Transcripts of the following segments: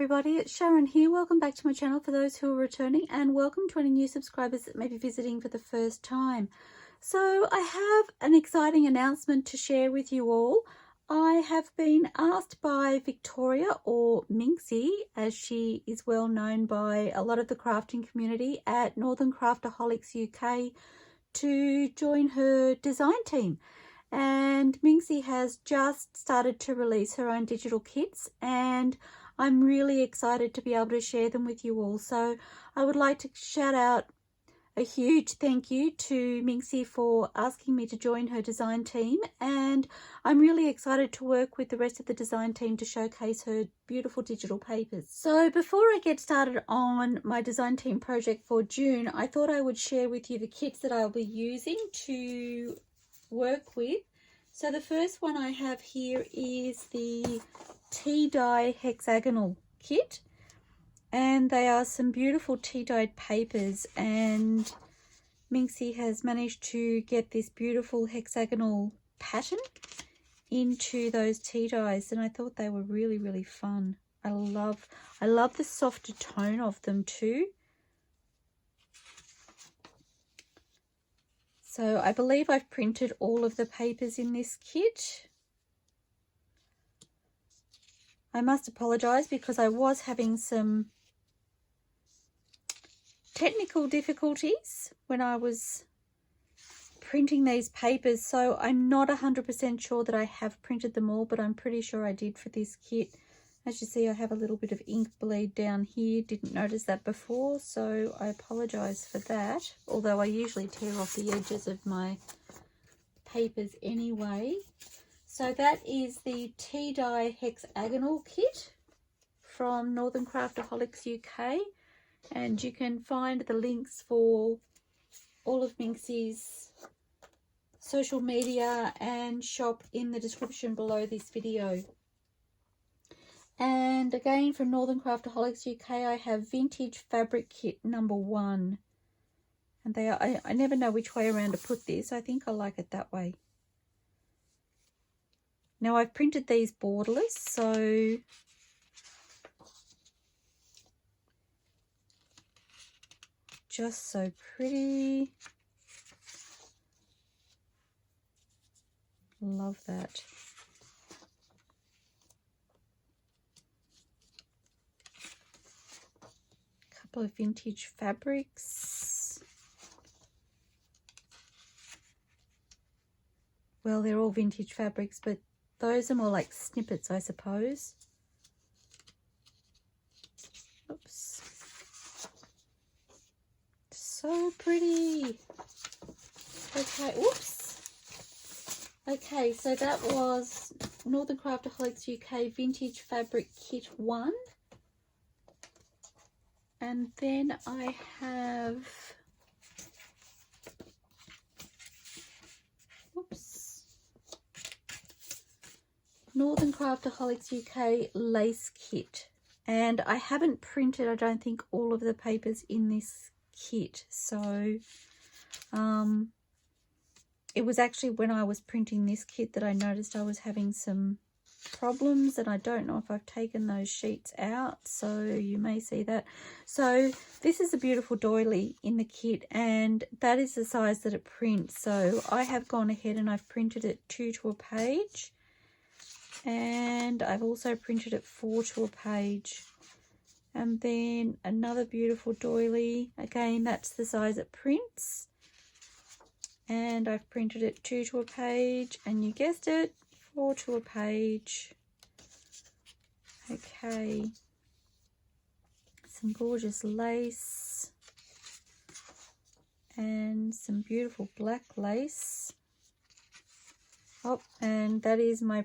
everybody, it's Sharon here. Welcome back to my channel for those who are returning, and welcome to any new subscribers that may be visiting for the first time. So I have an exciting announcement to share with you all. I have been asked by Victoria, or Minxie, as she is well known by a lot of the crafting community at Northern Craftaholics UK, to join her design team. And Minxie has just started to release her own digital kits, and I'm really excited to be able to share them with you all. So I would like to shout out a huge thank you to Minxie for asking me to join her design team, and I'm really excited to work with the rest of the design team to showcase her beautiful digital papers. So before I get started on my design team project for June, I thought I would share with you the kits that I'll be using to work with. So the first one I have here is the tea dye hexagonal kit, and they are some beautiful tea dyed papers, and Minxie has managed to get this beautiful hexagonal pattern into those tea dyes, and I thought they were really fun. I love the softer tone of them too. So I believe I've printed all of the papers in this kit. I must apologise because I was having some technical difficulties when I was printing these papers, so I'm not 100% sure that I have printed them all, but I'm pretty sure I did for this kit. As you see, I have a little bit of ink bleed down here. Didn't notice that before, so I apologise for that, although I usually tear off the edges of my papers anyway. So that is the tea dye hexagonal kit from Northern Craftaholics UK, and you can find the links for all of Minxie's social media and shop in the description below this video. And again, from Northern Craftaholics UK, I have vintage fabric kit number 1, and they are, I never know which way around to put this. I think I like it that way. Now I've printed these borderless, so just so pretty. Love that. Couple of vintage fabrics. Well, they're all vintage fabrics, but those are more like snippets, I suppose. Oops. So pretty. Okay, whoops. Okay, so that was Northern Craftaholics UK Vintage Fabric Kit 1. And then I have, Northern Craftaholics UK Lace Kit. And I haven't printed, I don't think, all of the papers in this kit. So it was actually when I was printing this kit that I noticed I was having some problems, and I don't know if I've taken those sheets out, so you may see that. So this is a beautiful doily in the kit, and that is the size that it prints. So I have gone ahead and I've printed it 2 to a page, and I've also printed it 4 to a page. And then another beautiful doily, again that's the size it prints, and I've printed it 2 to a page, and you guessed it, 4 to a page. Okay, some gorgeous lace and some beautiful black lace. Oh, and that is my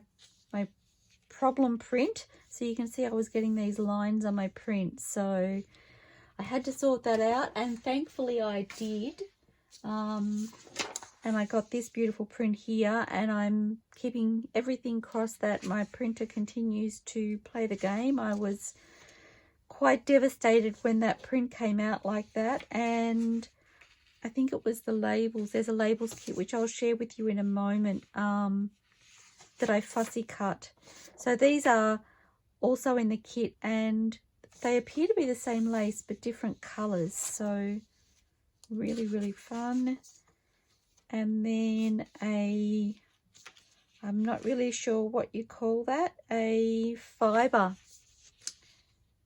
problem print. So you can see I was getting these lines on my print, so I had to sort that out, and thankfully I did. And I got this beautiful print here, and I'm keeping everything crossed that my printer continues to play the game. I was quite devastated when that print came out like that, and I think it was the labels. There's a labels kit which I'll share with you in a moment that I fussy cut. So these are also in the kit, and they appear to be the same lace but different colours, so really, really fun. And then I'm not really sure what you call that, a fibre.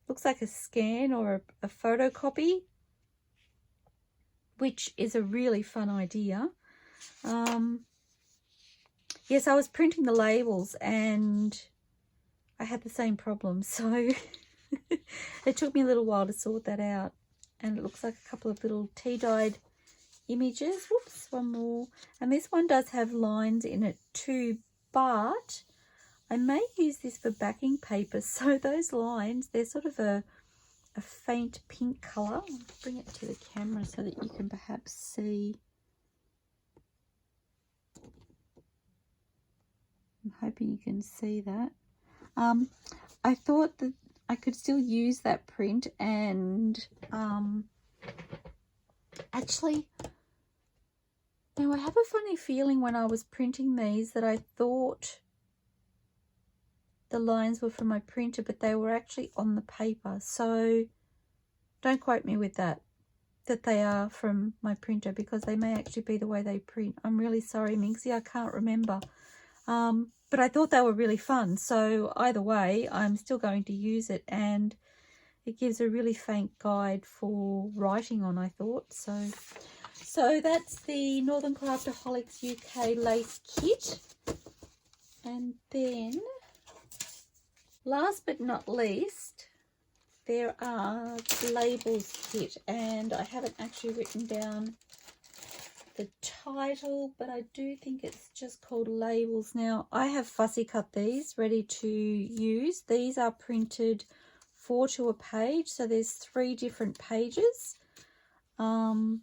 Looks like a scan or a photocopy, which is a really fun idea. Yes, I was printing the labels and I had the same problem, so it took me a little while to sort that out. And it looks like a couple of little tea-dyed images. Whoops, one more. And this one does have lines in it too, but I may use this for backing paper. So those lines, they're sort of a faint pink colour. I'll bring it to the camera so that you can perhaps see. I'm hoping you can see that. I thought that I could still use that print, and actually, now I have a funny feeling when I was printing these that I thought the lines were from my printer, but they were actually on the paper. So don't quote me with that they are from my printer, because they may actually be the way they print. I'm really sorry, Minxie, I can't remember. But I thought they were really fun. So either way, I'm still going to use it, and it gives a really faint guide for writing on, I thought. So that's the Northern Craftaholics UK lace kit. And then, last but not least, there are the labels kit, and I haven't actually written down the title, but I do think it's just called labels. Now, I have fussy cut these ready to use. These are printed 4 to a page, so there's 3 different pages, and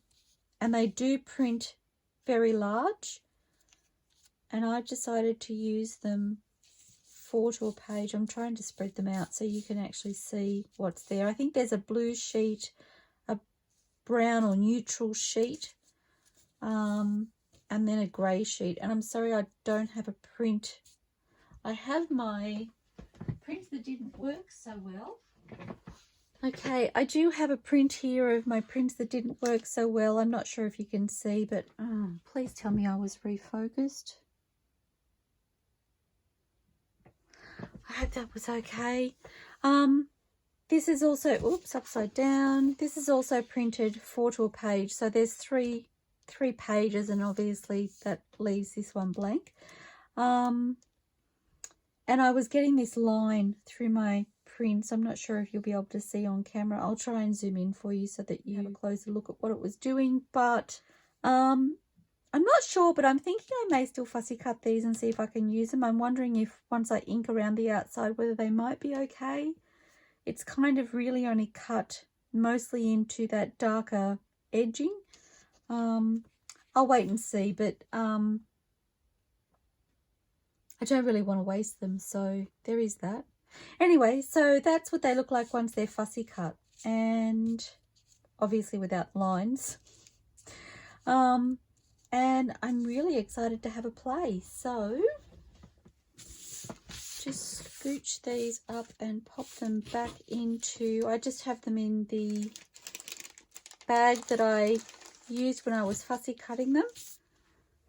they do print very large, and I've decided to use them 4 to a page. I'm trying to spread them out so you can actually see what's there. I think there's a blue sheet, a brown or neutral sheet, and then a grey sheet. And I'm sorry I don't have a print. I have my prints that didn't work so well. Okay, I do have a print here of my prints that didn't work so well. I'm not sure if you can see, but please tell me I was refocused. I hope that was okay. This is also, oops, upside down. This is also printed 4 to a page. So there's three pages, and obviously that leaves this one blank. And I was getting this line through my prints. I'm not sure if you'll be able to see on camera. I'll try and zoom in for you so that you have a closer look at what it was doing. But I'm not sure, but I'm thinking I may still fussy cut these and see if I can use them. I'm wondering if once I ink around the outside, whether they might be okay. It's kind of really only cut mostly into that darker edging. I'll wait and see, but I don't really want to waste them, so there is that. Anyway, so that's what they look like once they're fussy cut, and obviously without lines. And I'm really excited to have a play, so just scooch these up and pop them back into, I just have them in the bag that I used when I was fussy cutting them.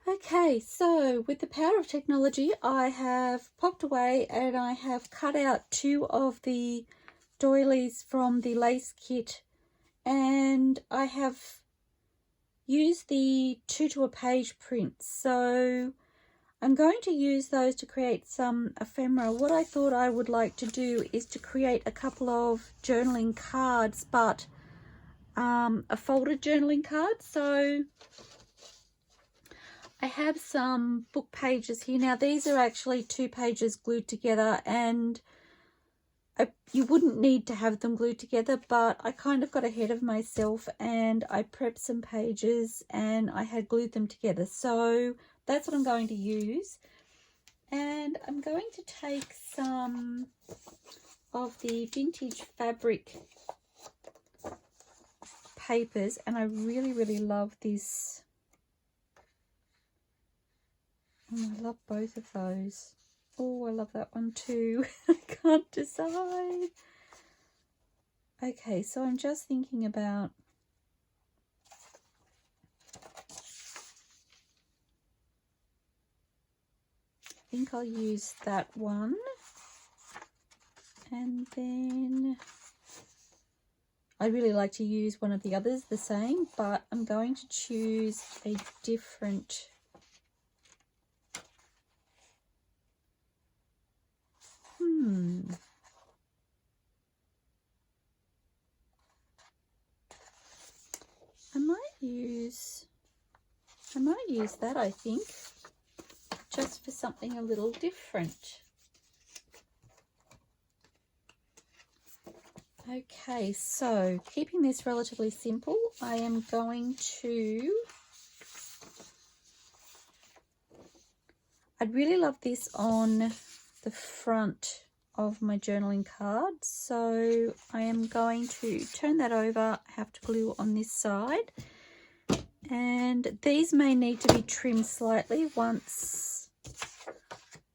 Okay, so with the power of technology, I have popped away and I have cut out 2 of the doilies from the lace kit, and I have used the 2 to a page prints. So I'm going to use those to create some ephemera. What I thought I would like to do is to create a couple of journaling cards, but a folded journaling card. So I have some book pages here. Now these are actually 2 pages glued together, and you wouldn't need to have them glued together, but I kind of got ahead of myself and I prepped some pages and I had glued them together. So that's what I'm going to use. And I'm going to take some of the vintage fabric papers, and I really love this. Oh, I love both of those. Oh, I love that one too. I can't decide. Okay, so I'm just thinking about, I think I'll use that one, and then I'd really like to use one of the others the same, but I'm going to choose a different I might use that, I think, just for something a little different. Okay, so keeping this relatively simple, I am going to, I'd really love this on the front of my journaling card, so I am going to turn that over. I have to glue on this side, and these may need to be trimmed slightly once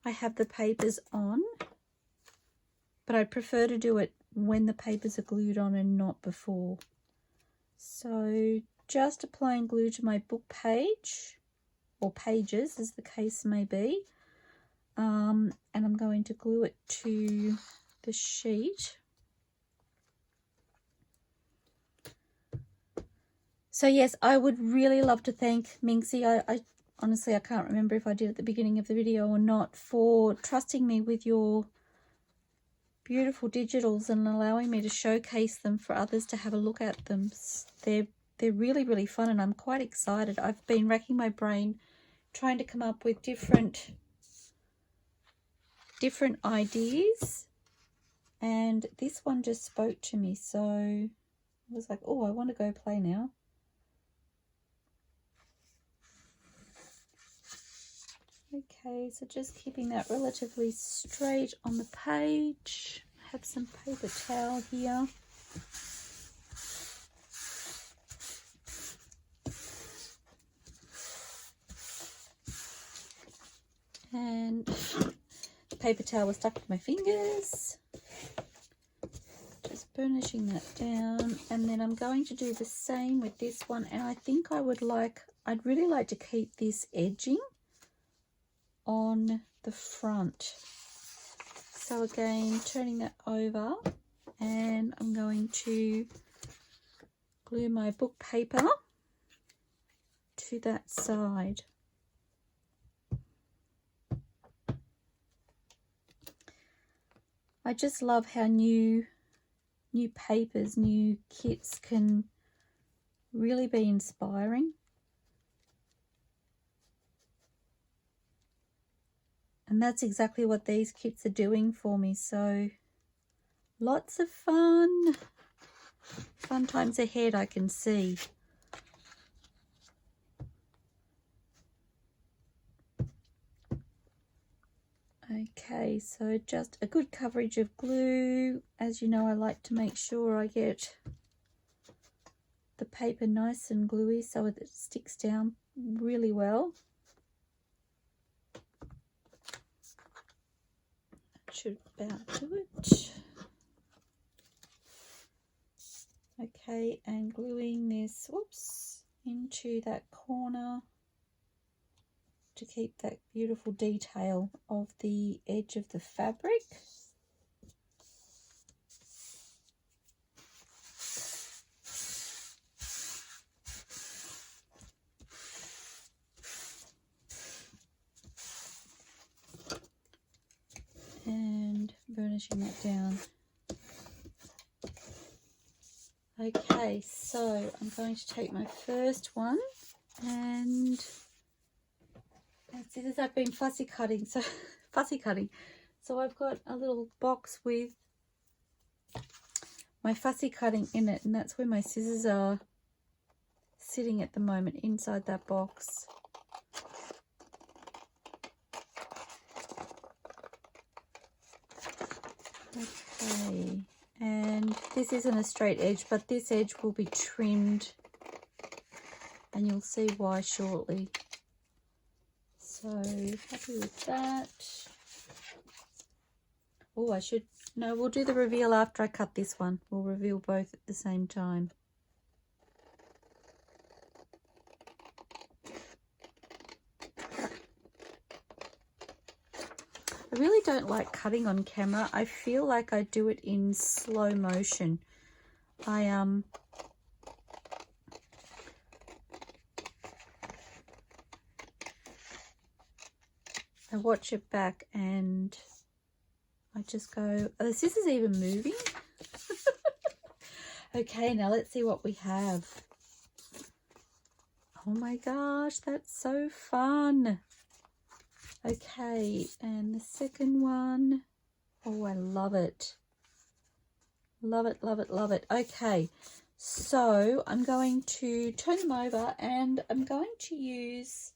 I have the papers on, but I'd prefer to do it when the papers are glued on and not before. So just applying glue to my book page, or pages as the case may be, and I'm going to glue it to the sheet. So yes, I would really love to thank Minxie. I honestly, I can't remember if I did at the beginning of the video or not, for trusting me with your beautiful digitals and allowing me to showcase them for others to have a look at them. They're really, really fun, and I'm quite excited. I've been racking my brain trying to come up with different ideas, and this one just spoke to me, so I was like, oh, I want to go play now. Okay, so just keeping that relatively straight on the page. I have some paper towel here. And the paper towel was stuck to my fingers. Just burnishing that down, and then I'm going to do the same with this one, and I think I'd really like to keep this edging on the front. So again, turning that over, and I'm going to glue my book paper to that side. I just love how new papers, new kits can really be inspiring. And that's exactly what these kits are doing for me. So lots of fun times ahead, I can see. Okay, so just a good coverage of glue. As you know, I like to make sure I get the paper nice and gluey so that it sticks down really well. That should about do it. Okay, and gluing this, whoops, into that corner to keep that beautiful detail of the edge of the fabric. And burnishing that down. Okay, so I'm going to take my first one, and scissors. I've been fussy cutting, so I've got a little box with my fussy cutting in it, and that's where my scissors are sitting at the moment, inside that box. Okay, and this isn't a straight edge, but this edge will be trimmed, and you'll see why shortly. So happy with that. Oh, I should No, we'll do the reveal after I cut this one. We'll reveal both at the same time. I really don't like cutting on camera. I feel like I do it in slow motion. I watch it back and I just go, oh, the scissors even moving? Okay, now let's see what we have. Oh my gosh, that's so fun. Okay, and the second one. Oh, I love it. Love it, love it, love it. Okay, so I'm going to turn them over and I'm going to use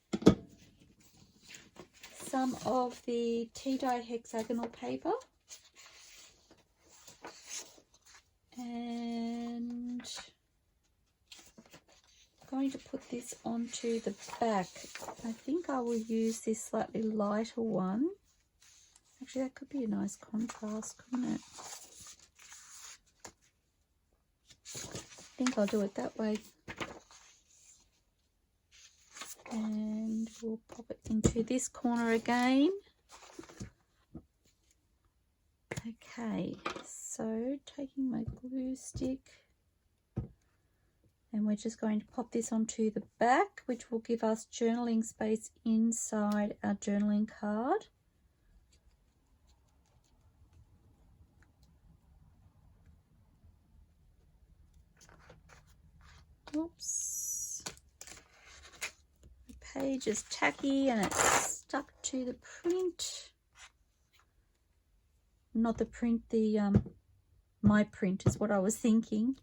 some of the tea-dye hexagonal paper. And I'm going to put this onto the back. I think I will use this slightly lighter one. Actually, that could be a nice contrast, couldn't it? I think I'll do it that way. And we'll pop it into this corner again. Okay, so taking my glue stick, and we're just going to pop this onto the back, which will give us journaling space inside our journaling card. Oops. The page is tacky and it's stuck to the print. Not the print, the my print is what I was thinking.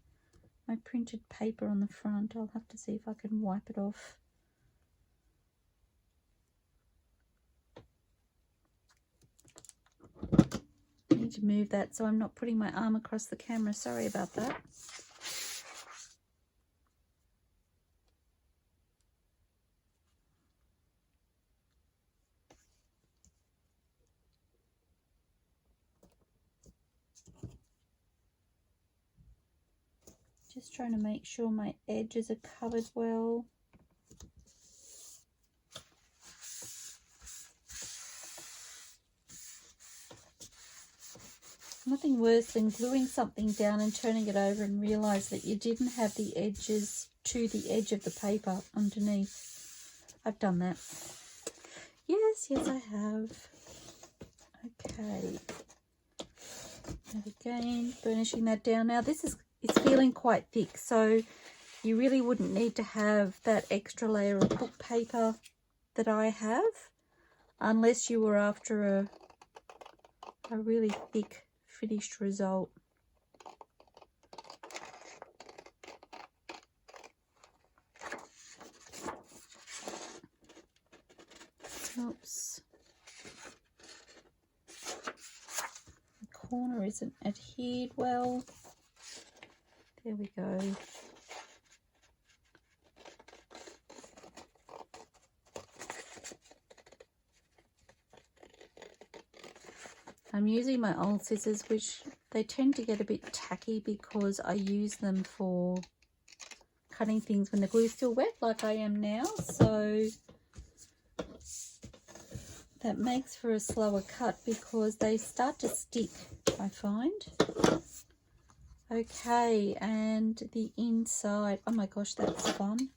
My printed paper on the front. I'll have to see if I can wipe it off. I need to move that so I'm not putting my arm across the camera. Sorry about that. Just trying to make sure my edges are covered well. Nothing worse than gluing something down and turning it over and realise that you didn't have the edges to the edge of the paper underneath. I've done that. Yes, yes I have. Okay. And again, burnishing that down. Now this is, it's feeling quite thick, so you really wouldn't need to have that extra layer of book paper that I have, unless you were after a really thick finished result. Oops. The corner isn't adhered well. There we go. I'm using my old scissors, which they tend to get a bit tacky because I use them for cutting things when the glue's still wet, like I am now. So that makes for a slower cut because they start to stick, I find. Okay, and the inside. Oh my gosh, that's fun.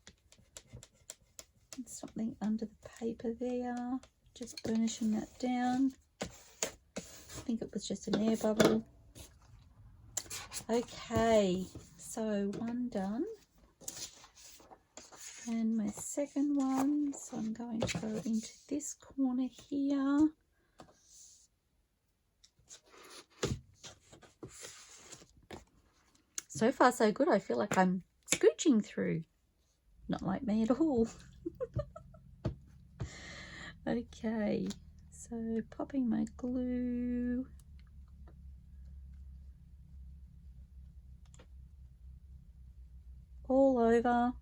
Something under the paper there. Just burnishing that down. I think it was just an air bubble. Okay, so one done. And my second one. So I'm going to go into this corner here. So far so good. I feel like I'm scooching through. Not like me at all. Okay, so popping my glue. All over.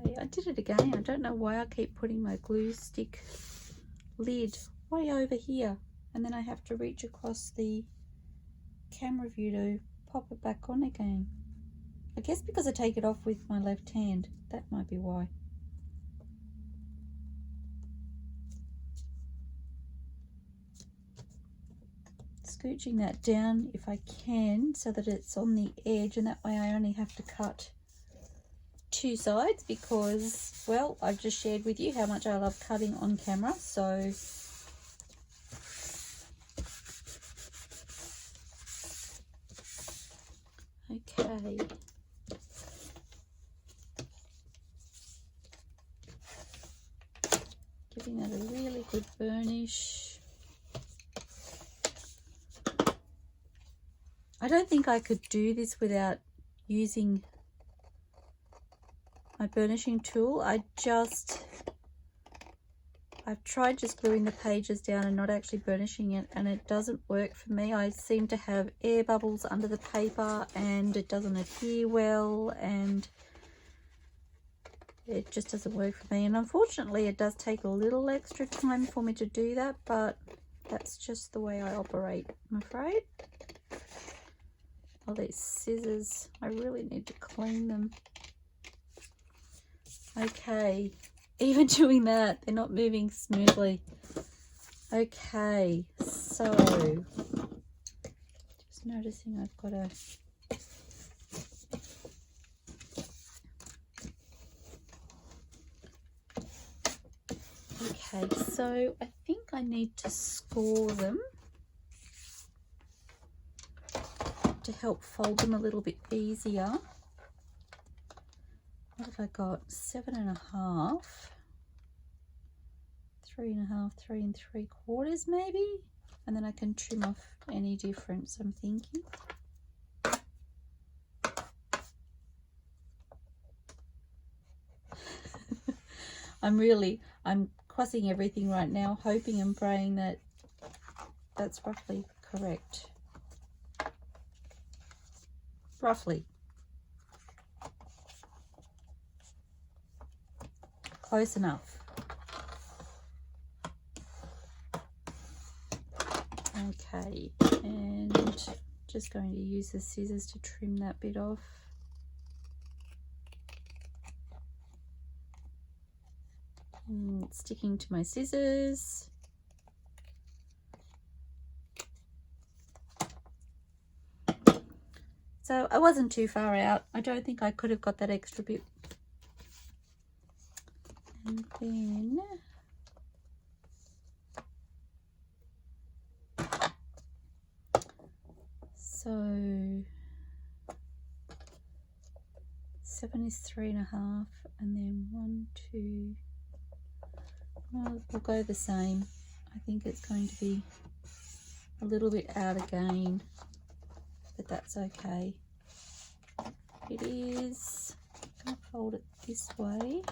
Okay, I did it again. I don't know why I keep putting my glue stick lid way over here, and then I have to reach across the camera view to pop it back on again. I guess because I take it off with my left hand, that might be why. Scooching that down if I can so that it's on the edge, and that way I only have to cut two sides because, well, I've just shared with you how much I love cutting on camera. So okay, giving that a really good burnish. I don't think I could do this without using my burnishing tool. I've tried just gluing the pages down and not actually burnishing it, and it doesn't work for me. I seem to have air bubbles under the paper and it doesn't adhere well, and it just doesn't work for me. And unfortunately it does take a little extra time for me to do that, but that's just the way I operate, I'm afraid. Oh, these scissors, I really need to clean them. Okay, even doing that, they're not moving smoothly. Okay, so just noticing I've got a okay, so I think I need to score them to help fold them a little bit easier. What have I got? 7.5, 3.5, 3 3/4 maybe, and then I can trim off any difference, I'm thinking. I'm crossing everything right now, hoping and praying that that's roughly correct. Roughly. Close enough. Okay, and just going to use the scissors to trim that bit off. And sticking to my scissors. So I wasn't too far out. I don't think I could have got that extra bit. And then so 7 is 3.5, and then 1, 2. Well, we'll go the same. I think it's going to be a little bit out again, but that's okay. It is. I'm going to fold it this way.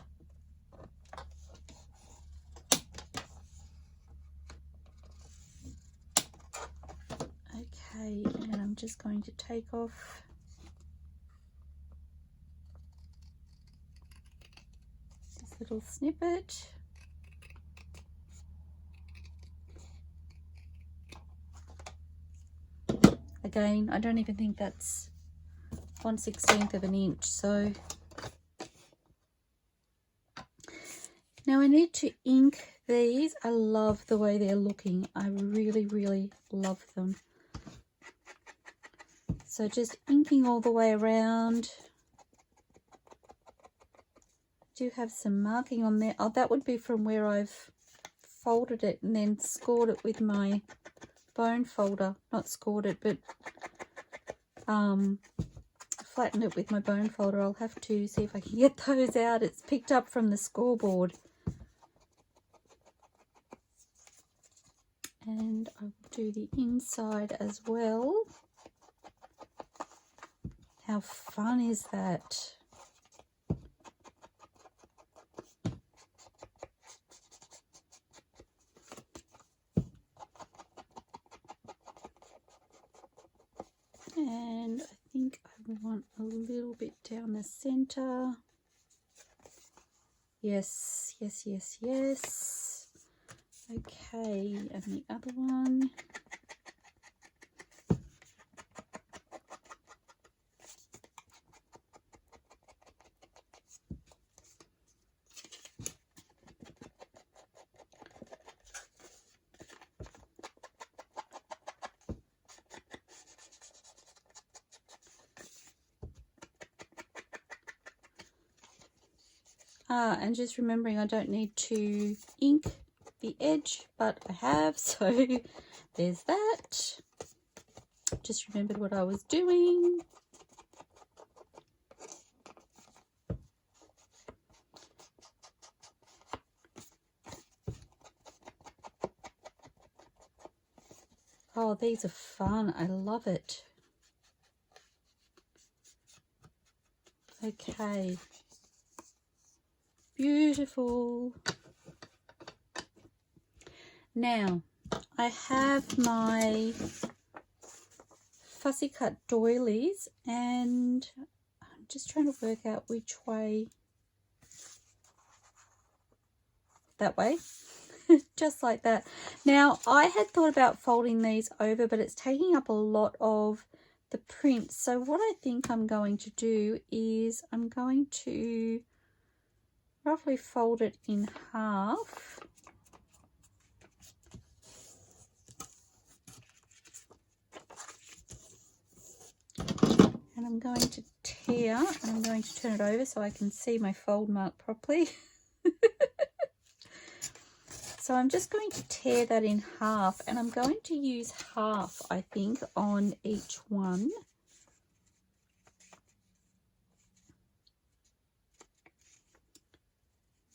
Okay, and I'm just going to take off this little snippet. Again, I don't even think that's 1/16 of an inch, so now I need to ink these. I love the way they're looking. I really love them. So just inking all the way around. Do have some marking on there. Oh, that would be from where I've folded it and then scored it with my bone folder. Not scored it, but flattened it with my bone folder. I'll have to see if I can get those out. It's picked up from the scoreboard. And I will do the inside as well. How fun is that? And I think I want a little bit down the center. Yes, yes, yes, yes. Okay, and the other one. And just remembering I don't need to ink the edge, but I have, so there's that. Just remembered what I was doing. Oh, these are fun. I love it. Okay. Beautiful. Now, I have my fussy cut doilies, and I'm just trying to work out which way. That way. Just like that. Now, I had thought about folding these over, but it's taking up a lot of the print. So what I think I'm going to do is I'm going to roughly fold it in half. And I'm going to tear, and I'm going to turn it over so I can see my fold mark properly. So I'm just going to tear that in half, and I'm going to use half, I think, on each one.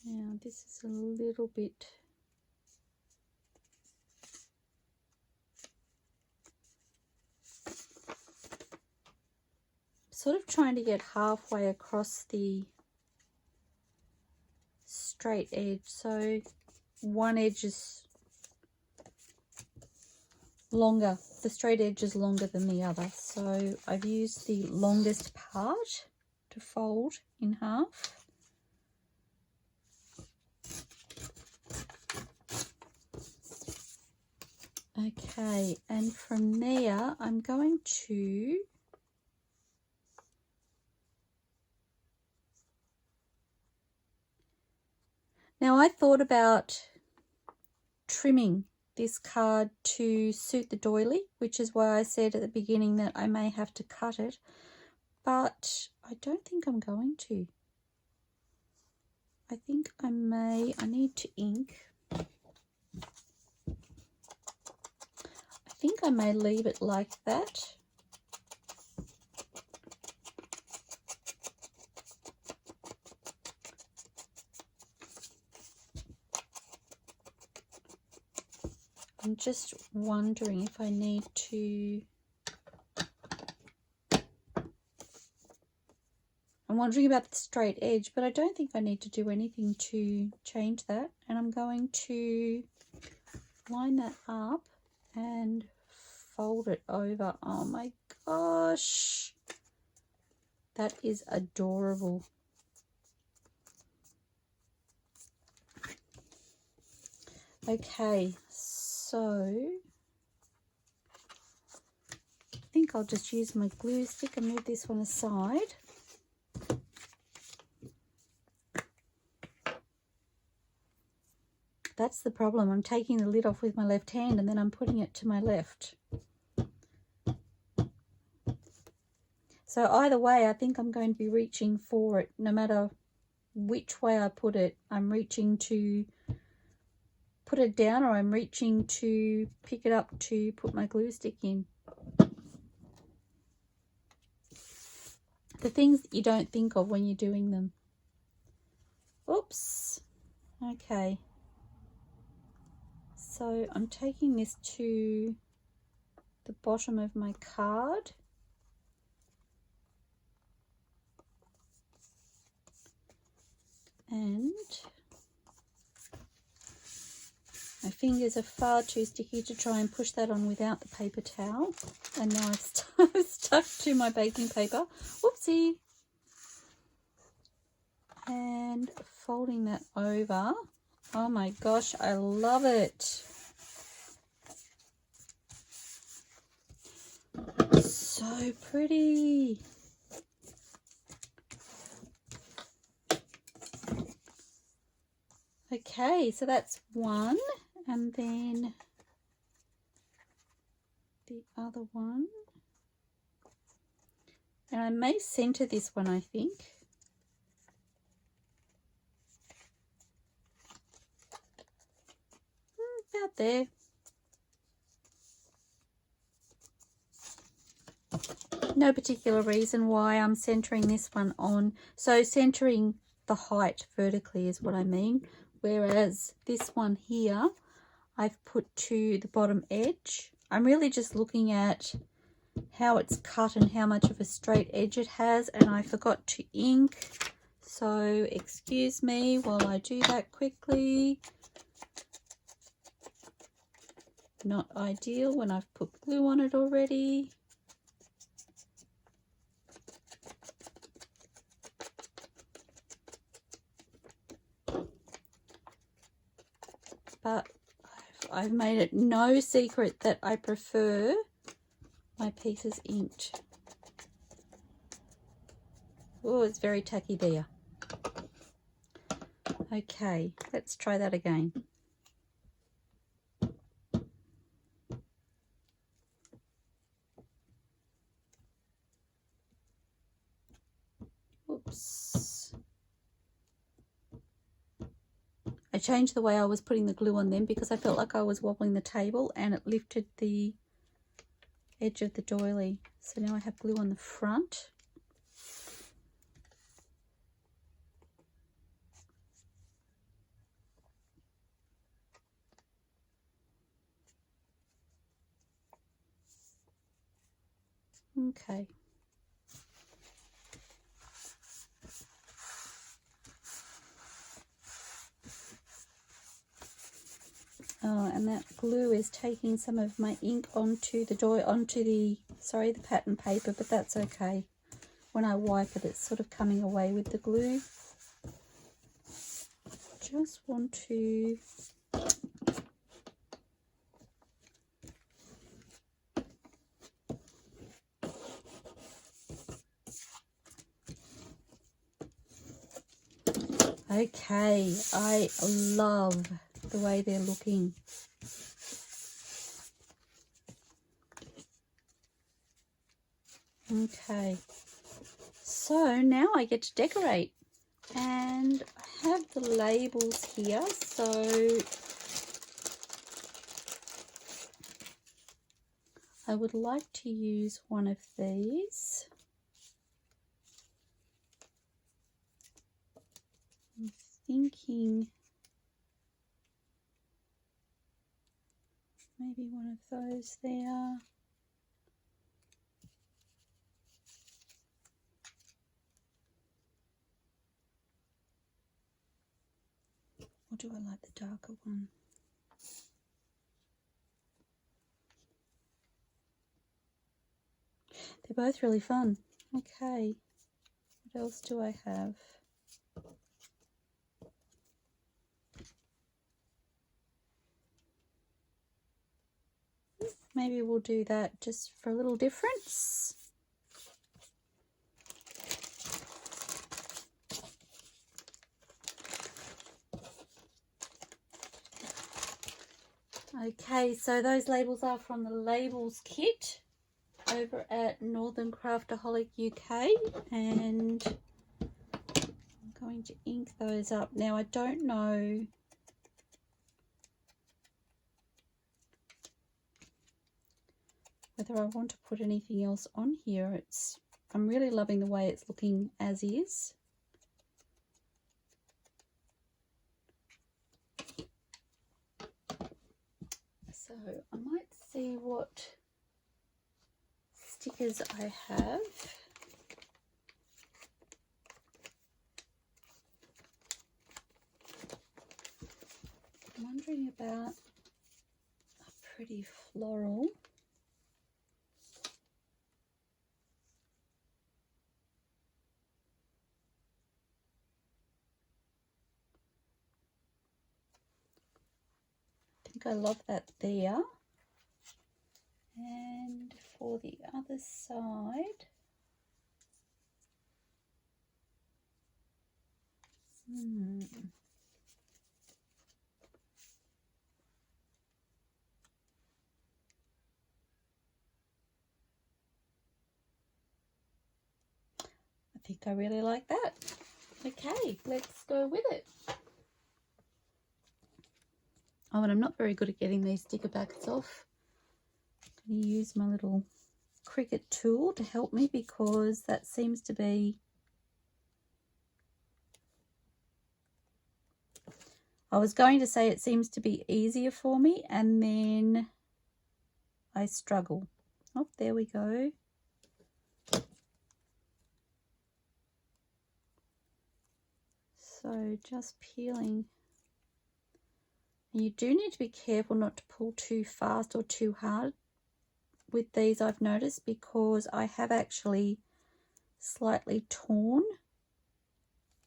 Now this is a little bit sort of trying to get halfway across the straight edge, so one edge is longer, the straight edge is longer than the other, so I've used the longest part to fold in half. Okay, and from there I'm going to now I thought about trimming this card to suit the doily, which is why I said at the beginning that I may have to cut it, but I don't think I'm going to. I think I need to ink. I think I may leave it like that. I'm just wondering if I need to, I'm wondering about the straight edge, but I don't think I need to do anything to change that. And I'm going to line that up and fold it over. Oh my gosh, that is adorable. Okay, so I think I'll just use my glue stick and move this one aside. That's the problem. I'm taking the lid off with my left hand and then I'm putting it to my left. So either way, I think I'm going to be reaching for it. No matter which way I put it, I'm reaching to put it down, or I'm reaching to pick it up to put my glue stick in. The things that you don't think of when you're doing them. Oops. Okay. So I'm taking this to the bottom of my card. And my fingers are far too sticky to try and push that on without the paper towel. And now I've stuck to my baking paper. Whoopsie. and folding that over. Oh my gosh, I love it. So pretty. Okay, so that's one, and then the other one. And I may center this one, I think. About there. No particular reason why I'm centering this one on. So centering the height vertically is what I mean. Whereas this one here, I've put to the bottom edge. I'm really just looking at how it's cut and how much of a straight edge it has. And I forgot to ink. So excuse me while I do that quickly. Not ideal when I've put glue on it already. But I've made it no secret that I prefer my pieces inked. Oh, it's very tacky there. Okay, let's try that again. Oops. I changed the way I was putting the glue on them because I felt like I was wobbling the table and it lifted the edge of the doily. So now I have glue on the front. Okay. Oh, and that glue is taking some of my ink onto the the pattern paper, but that's okay. When I wipe it, it's sort of coming away with the glue. Just want to okay, I love the way they're looking. Okay, so now I get to decorate, and I have the labels here, so I would like to use one of these. I'm thinking maybe one of those there. Or do I like the darker one? They're both really fun. Okay, what else do I have? Maybe we'll do that just for a little difference. Okay, so those labels are from the labels kit over at Northern Craftaholic UK, and I'm going to ink those up. Now I don't know whether I want to put anything else on here. I'm really loving the way it's looking as is. So I might see what stickers I have. I'm wondering about a pretty floral. think I love that there. And for the other side, I think I really like that. Okay, let's go with it. Oh, and I'm not very good at getting these sticker packets off. I'm going to use my little Cricut tool to help me, because that seems to be, I was going to say it seems to be easier for me, and then I struggle. Oh, there we go. So just peeling. And you do need to be careful not to pull too fast or too hard with these, I've noticed, because I have actually slightly torn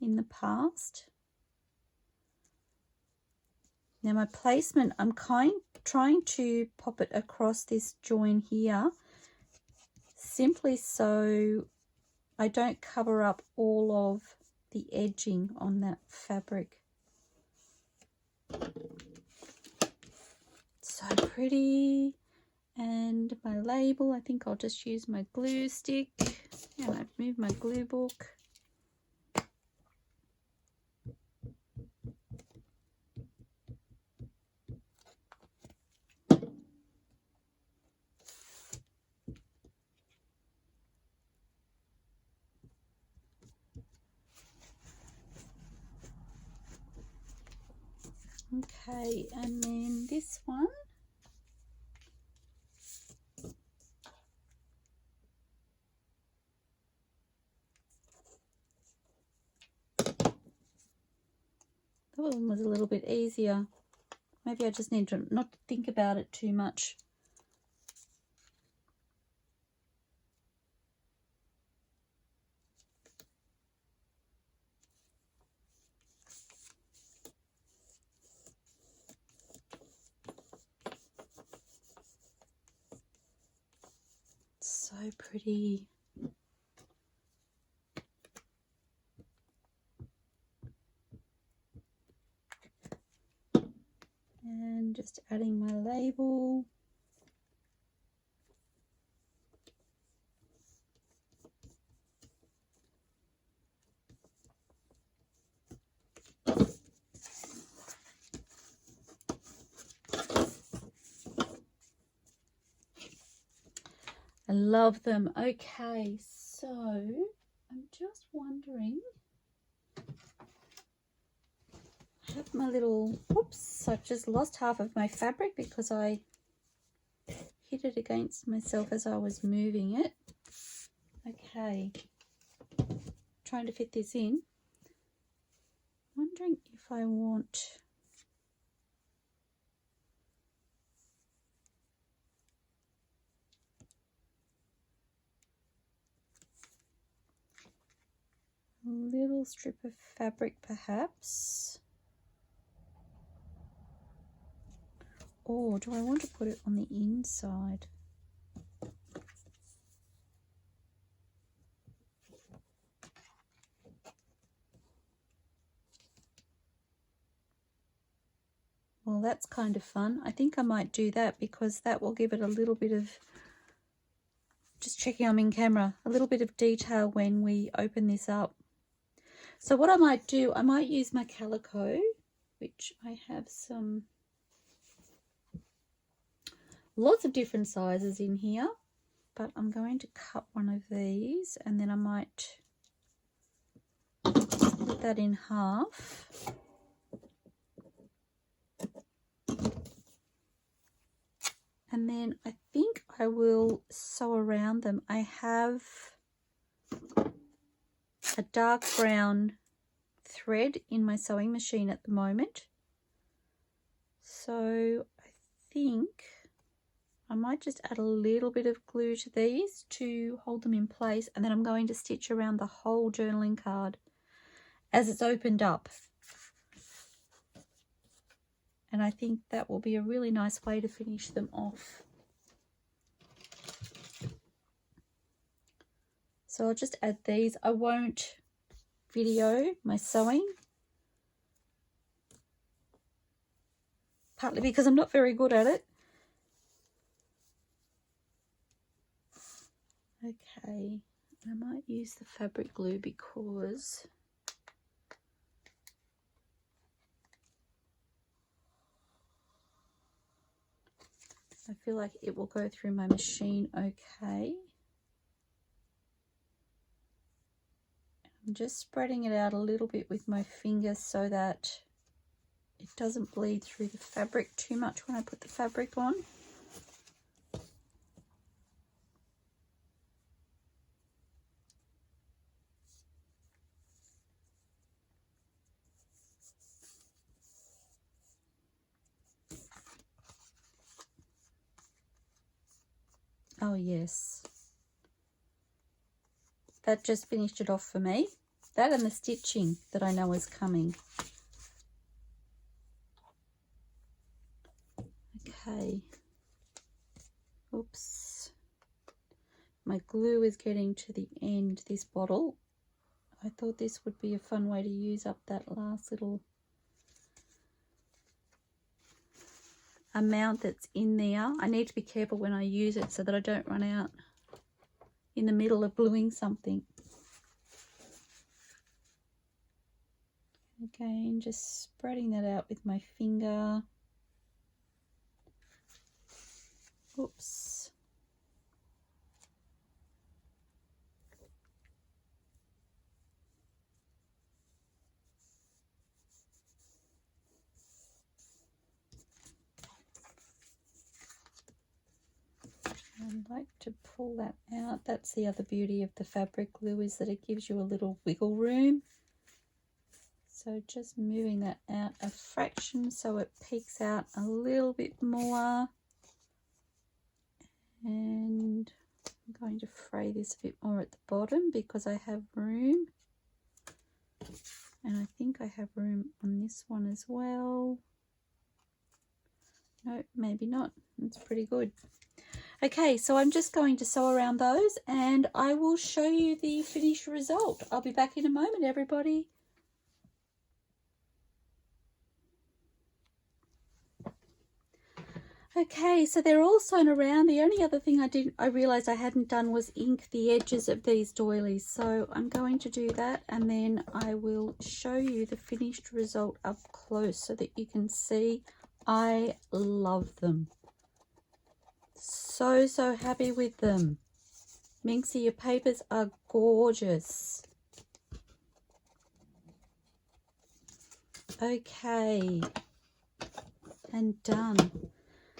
in the past. Now my placement, I'm trying to pop it across this join here, simply so I don't cover up all of the edging on that fabric. So pretty. And my label, I think I'll just use my glue stick, and I've moved my glue book. Okay, and then this one. That one was a little bit easier. Maybe I just need to not think about it too much. So pretty. And just adding my label. I love them. Okay, so I'm just wondering, I have my little, whoops, I've just lost half of my fabric because I hit it against myself as I was moving it. Okay, trying to fit this in. Wondering if I want a little strip of fabric perhaps, or do I want to put it on the inside? Well, that's kind of fun. I think I might do that, because that will give it a little bit of, just checking I'm in camera, a little bit of detail when we open this up. So what I might do, I might use my calico, which I have some, lots of different sizes in here, but I'm going to cut one of these, and then I might split that in half. And then I think I will sew around them. I have a dark brown thread in my sewing machine at the moment. So I think I might just add a little bit of glue to these to hold them in place. And then I'm going to stitch around the whole journaling card as it's opened up. And I think that will be a really nice way to finish them off. So I'll just add these. I won't video my sewing, partly because I'm not very good at it. Okay, I might use the fabric glue because I feel like it will go through my machine okay. I'm just spreading it out a little bit with my finger so that it doesn't bleed through the fabric too much when I put the fabric on. Oh yes, that just finished it off for me. That and the stitching that I know is coming. Okay. Oops. My glue is getting to the end, this bottle. I thought this would be a fun way to use up that last little amount that's in there. I need to be careful when I use it so that I don't run out in the middle of gluing something. Again, just spreading that out with my finger. Oops. I'd like to pull that out. That's the other beauty of the fabric glue, is that it gives you a little wiggle room. So just moving that out a fraction so it peeks out a little bit more. And I'm going to fray this a bit more at the bottom because I have room. And I think I have room on this one as well. No, maybe not. It's pretty good. Okay, so I'm just going to sew around those and I will show you the finished result. I'll be back in a moment, everybody. Okay, so they're all sewn around. The only other thing I realized I hadn't done was ink the edges of these doilies. So I'm going to do that and then I will show you the finished result up close so that you can see. I love them. So happy with them. Minxie, your papers are gorgeous. Okay, and done.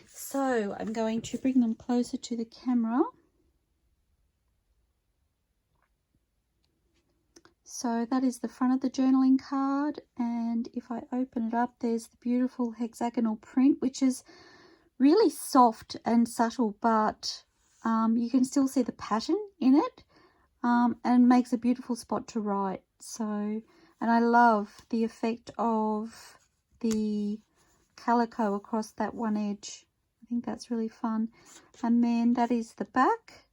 So I'm going to bring them closer to the camera. So that is the front of the journaling card, and if I open it up, there's the beautiful hexagonal print, which is really soft and subtle, but you can still see the pattern in it, and makes a beautiful spot to write. So, and I love the effect of the calico across that one edge. I think that's really fun. And then that is the back.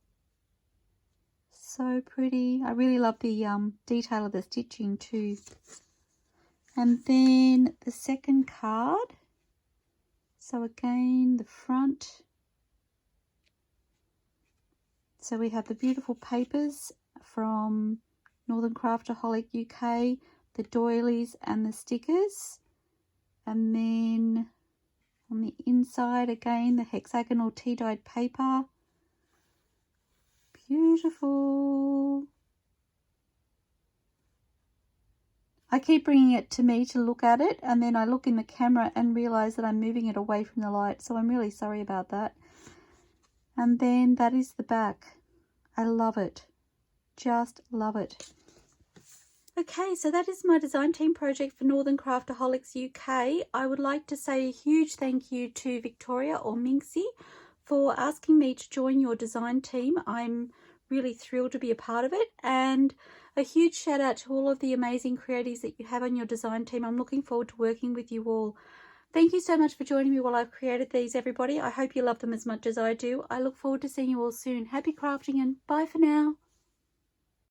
So pretty. I really love the detail of the stitching too. And then the second card. So again, the front. So we have the beautiful papers from Northern Craftaholic UK, the doilies and the stickers. And then on the inside, again, the hexagonal tea-dyed paper. Beautiful. I keep bringing it to me to look at it, and then I look in the camera and realize that I'm moving it away from the light, so I'm really sorry about that. And then that is the back. I love it. Just love it. Okay, so that is my design team project for Northern Craftaholics UK. I would like to say a huge thank you to Victoria or Minxie for asking me to join your design team. I'm really thrilled to be a part of it, and a huge shout out to all of the amazing creatives that you have on your design team. I'm looking forward to working with you all. Thank you so much for joining me while I've created these, everybody. I hope you love them as much as I do. I look forward to seeing you all soon. Happy crafting and bye for now.